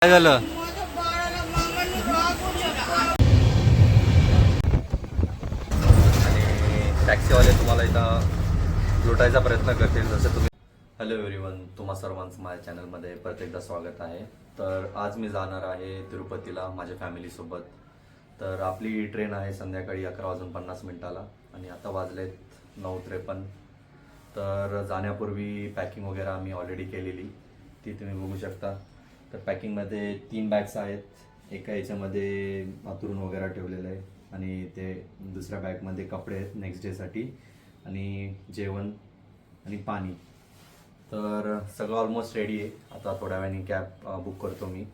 काय झालं? आणि टॅक्सीवाले तुम्हाला इथं लुटायचा प्रयत्न करतील जसं तुम्ही. हॅलो एव्हरीवन, तुम्हा सर्वांचं माझ्या चॅनलमध्ये परत एकदा स्वागत आहे. तर आज मी जाणार आहे तिरुपतीला माझ्या फॅमिलीसोबत. तर आपली ट्रेन आहे संध्याकाळी 11:50 आणि आता वाजलेत 9:53. तर जाण्यापूर्वी पॅकिंग वगैरे आम्ही ऑलरेडी केलेली, ती तुम्ही बघू शकता. तर पॅकिंगमध्ये 3 बॅग्स आहेत. एका याच्यामध्ये अंथरूण वगैरे ठेवलेलं आहे आणि ते दुसऱ्या बॅगमध्ये कपडे आहेत नेक्स्ट डेसाठी आणि जेवण आणि पाणी. तर सगळं ऑलमोस्ट रेडी आहे. आता थोड्या वेळाने कॅब बुक करतो मी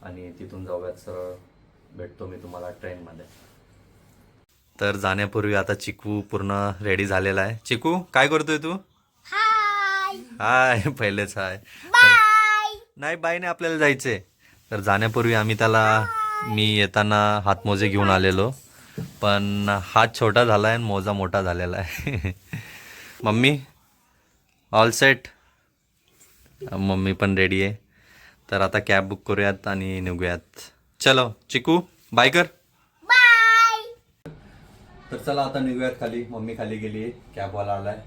आणि तिथून जाऊयात, सरळ भेटतो मी तुम्हाला ट्रेनमध्ये. तर जाण्यापूर्वी आता चिकू पूर्ण रेडी झालेला आहे. चिकू काय करतोय तू? हाय पहिलेच हाय. नाही बाय नाही, आपल्याला जायचंय. तर जाण्यापूर्वी मी येताना हातमोजे घेऊन आलेलो, पण हात छोटा झाला आहे आणि मोजा मोठा झालेला आहे. Mummy all set? मम्मी पण रेडी आहे. तर आता कॅब बुक करूयात आणि निघूयात. चलो चिकू बाय कर. तर चला आता निघूयात खाली. मम्मी खाली गेली आहे, कॅबवाला आलाय.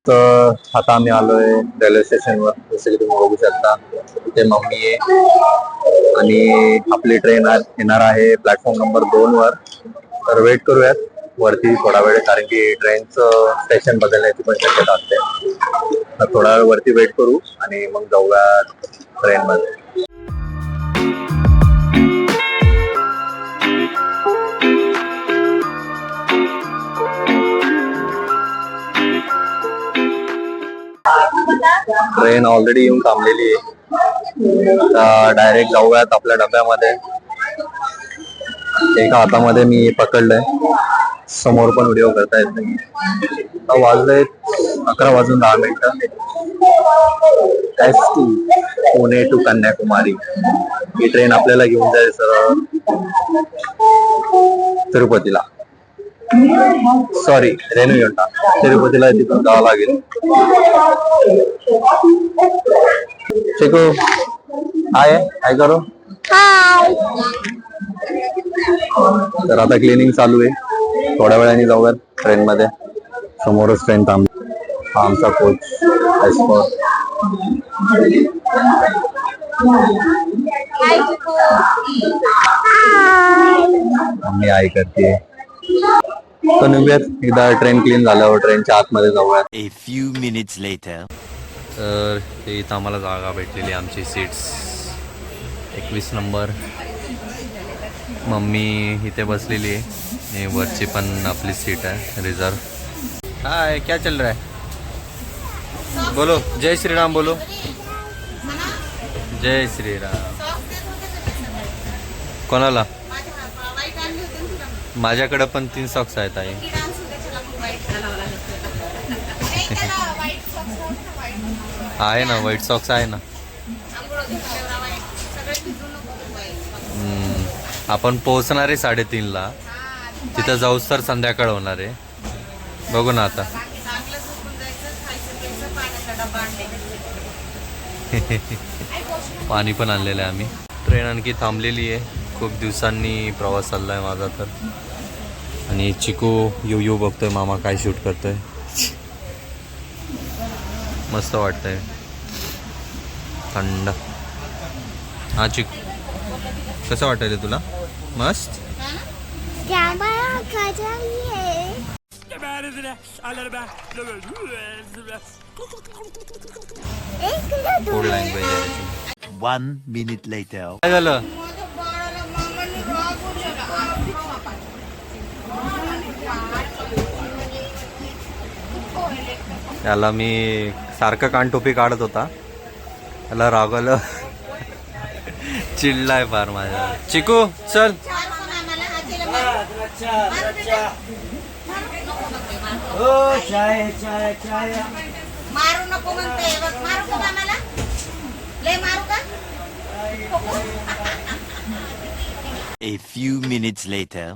तर आता आम्ही आलोय रेल्वे स्टेशनवर. जसं की तुम्ही बघू शकता, इथे मम्मी आहे आणि आपली ट्रेन येणार आहे प्लॅटफॉर्म नंबर 2 वर. तर वेट करूयात वरती थोडा वेळ, कारण की ट्रेनचं स्टेशन बदलण्याची पण शक्यता असते. तर थोडा वेळ वरती वेट करू आणि मग जाऊयात ट्रेनमध्ये. ट्रेन ऑलरेडी येऊन थांबलेली आहे. डायरेक्ट जाऊयात आपल्या डब्यामध्ये. एका हातामध्ये मी पकडलंय, समोर पण व्हिडिओ करता येत नाही. वाजले 11:10. पुणे टू कन्याकुमारी ही ट्रेन आपल्याला घेऊन जाईल सरळ तिरुपतीला. सॉरी, रेणुगंटा. तिरुपतीला तिथून जावं लागेल. चिकू हाय, काय करू? तर आता क्लिनिंग चालू आहे. थोड्या वेळाने जाऊयात ट्रेन मध्ये. समोरच ट्रेन थांबली. हा आमचा कोच एस्कॉर्ट. मम्मी आई करते. तर निघूयात. एकदा ट्रेन क्लीन झाल्यावर ट्रेनच्या आतमध्ये जाऊयात. A few minutes later. तर इथं आम्हाला जागा भेटलेली, आमची सीट्स 21 नंबर. मम्मी इथे बसलेली आहे आणि वरची पण आपली सीट आहे रिझर्व. हाय, क्या चल रहा है? बोलो जय श्रीराम. बोलो जय श्रीराम. कोणाला? माझ्याकडे पण 3 सॉक्स आहेत आई. आहे ना, व्हाईट सॉक्स आहे ना. आपण पोहोचणार आहे 3:30ला. तिथं जाऊस तर संध्याकाळ होणार आहे. बघू ना आता. पाणी पण आणलेलं आहे आम्ही. ट्रेन आणखी थांबलेली आहे. खूप दिवसांनी प्रवास चालला आहे माझा तर. आणि चिकू यू बघतोय मामा काय शूट करतोय. मस्त वाटतंय, थंड. हा चिकू कसं वाटायला तुला? मस्त. फूड लँग्वेज आहे त्याची. 1 minute later. काय झालं? त्याला मी सारखं कानटोपी काढत होता, त्याला रागवलं. चिडलाय फार माझ्या. चिकू चल. मारू नको म्हणते, मारू का आम्हाला? लय मारू का? A few minutes later.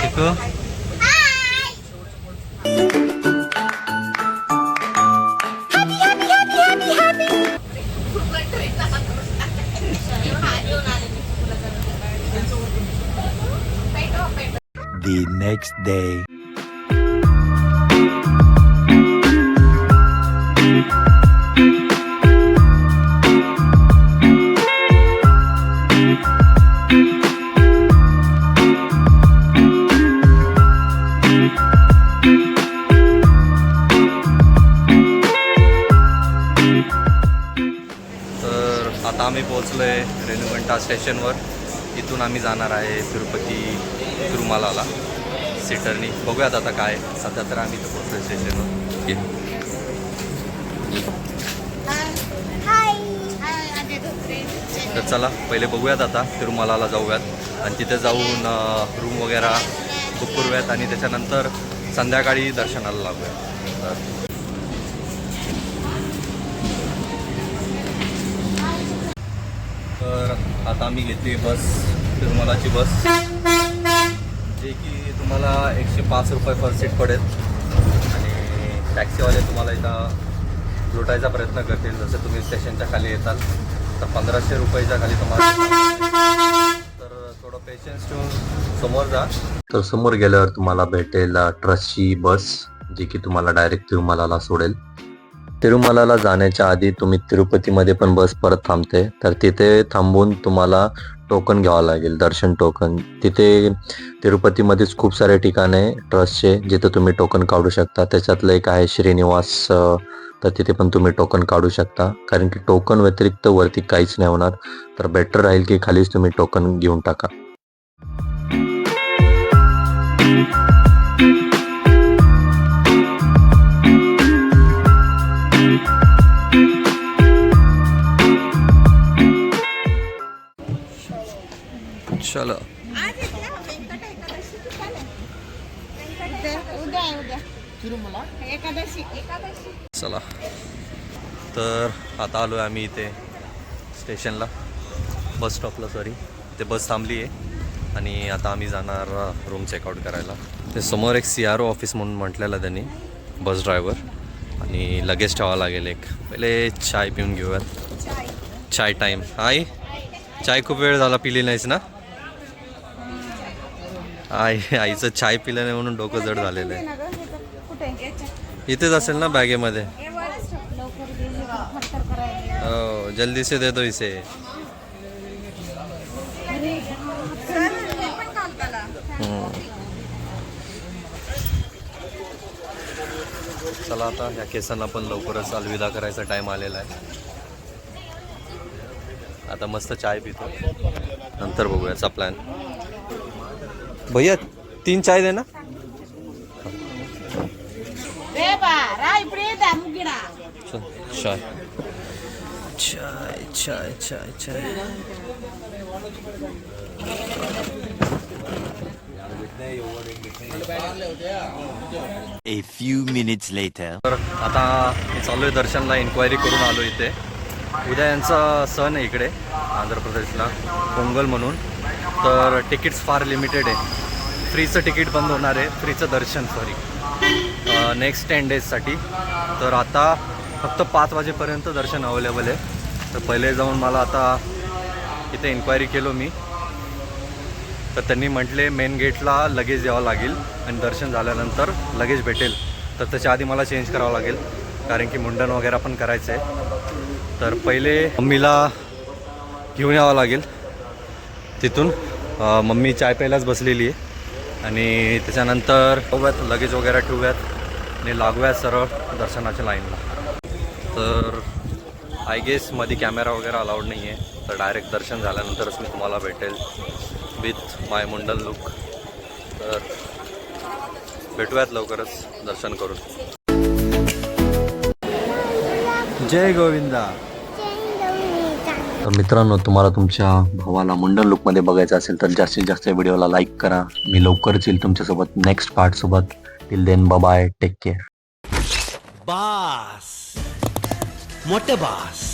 चिकू The next day. तर आता आम्ही पोहोचलोय रेणुगंटा स्टेशनवर. इथून आम्ही जाणार आहे तिरुपती तिरुमलाला सीटरनी. बघूयात आता काय. सध्या तर आम्ही इथं पोहोचलोय स्टेशनवर. तर चला पहिले बघूयात आता तिरुमलाला जाऊयात आणि तिथे जाऊन रूम वगैरे बुक करूयात आणि त्याच्यानंतर संध्याकाळी दर्शनाला लागूयात. तर आता आम्ही घेतली बस, तिरुमलाची बस, जे की तुम्हाला 105 रुपये पर सीट पडेल. आणि टॅक्सीवाले तुम्हाला इथं लुटायचा प्रयत्न करतील. जसं तुम्ही स्टेशनच्या खाली येताल तर 1500 रुपयाच्या खाली तुम्हाला. तर थोडं पेशन्स ठेवून समोर जा. तर समोर गेल्यावर तुम्हाला भेटेल ट्रस्टची बस, जी की तुम्हाला डायरेक्ट तिरुमलाला सोडेल. तिरुमलाला जाण्याच्या आधी तुम्ही तिरुपतीमध्ये पण बस परत थांबते, तर तिथे थांबून तुम्हाला टोकन घ्यावं लागेल, दर्शन टोकन. तिथे तिरुपतीमध्येच खूप सारे ठिकाणे ट्रस्टचे जिथे तुम्ही टोकन काढू शकता. त्याच्यातलं एक आहे श्रीनिवास, तर तिथे पण तुम्ही टोकन काढू शकता. कारण की टोकन व्यतिरिक्त वरती काहीच नाही होणार, तर बेटर राहील की खालीच तुम्ही टोकन घेऊन टाका. चलो चला. तर आता आलो आहे आम्ही इथे स्टेशनला, बस स्टॉपला. सॉरी, ते बस थांबली आहे आणि आता आम्ही जाणार रूम चेकआउट करायला. ते समोर एक CRO ऑफिस म्हणून म्हटलेलं त्यांनी, बस ड्रायव्हर. आणि लगेज ठेवावं लागेल एक. पहिले चाय पिऊन घेऊयात. चाय टाईम. आई, चाय खूप वेळ झाला पिली नाहीस ना? आईचं चाय पिलं नाही म्हणून डोकं जड झालेलं आहे. इथेच असेल ना बॅगेमध्ये? हो, जल्दी से दे दो इसे. चला आता या केसांना पण लवकरच अलविदा करायचा टाइम आलेला आहे. आता मस्त चाय पितो, नंतर बघूयाचा प्लॅन. भैया 3 चाय दे ना. चाय चाय चाय चाय चाय. A few minutes later. तर आता मी चालू आहे दर्शनला. इन्क्वायरी करून आलो इथे. उद्या यांचा सण आहे इकडे आंध्र प्रदेशला, पोंगल म्हणून. तर तिकीट्स फार लिमिटेड आहे. फ्रीचं तिकीट बंद होणार आहे, फ्रीचं दर्शन नेक्स्ट 10 डेजसाठी. तर आता फक्त 5 वाजेपर्यंत दर्शन अवेलेबल आहे. तर पहिले जाऊन मला आता इथे इन्क्वायरी केलो मी, तर त्यांनी म्हटले मेन गेटला लगेज द्यावं लागेल आणि दर्शन झाल्यानंतर लगेज भेटेल. तर त्याच्या आधी मला चेंज करावं लागेल, कारण की मुंडन वगैरे पण करायचं आहे. तर पहिले मम्मीला घेऊन यावं लागेल तिथून. मम्मी चाय प्यायलाच बसलेली आहे. आणि त्याच्यानंतर ठेवूयात लगेज वगैरे ठेवूयात आणि लागूयात सरळ दर्शनाच्या लाईनला. तर आय गेस मध्ये कॅमेरा वगैरे अलाउड नाही आहे, तर डायरेक्ट दर्शन झाल्यानंतरच मी तुम्हाला भेटेल विथ माय मुंडल लुक. तर भेटूयात लवकरच दर्शन करून. जय गोविंदा. तर मित्रांनो, तुम्हाला तुमच्या भावाला मुंडन लुकमध्ये बघायचं असेल तर जास्तीत जास्त व्हिडिओला लाईक करा. मी लवकरच येईल तुमच्यासोबत नेक्स्ट पार्टसोबत. Till then bye, take care. बास मोठे बास.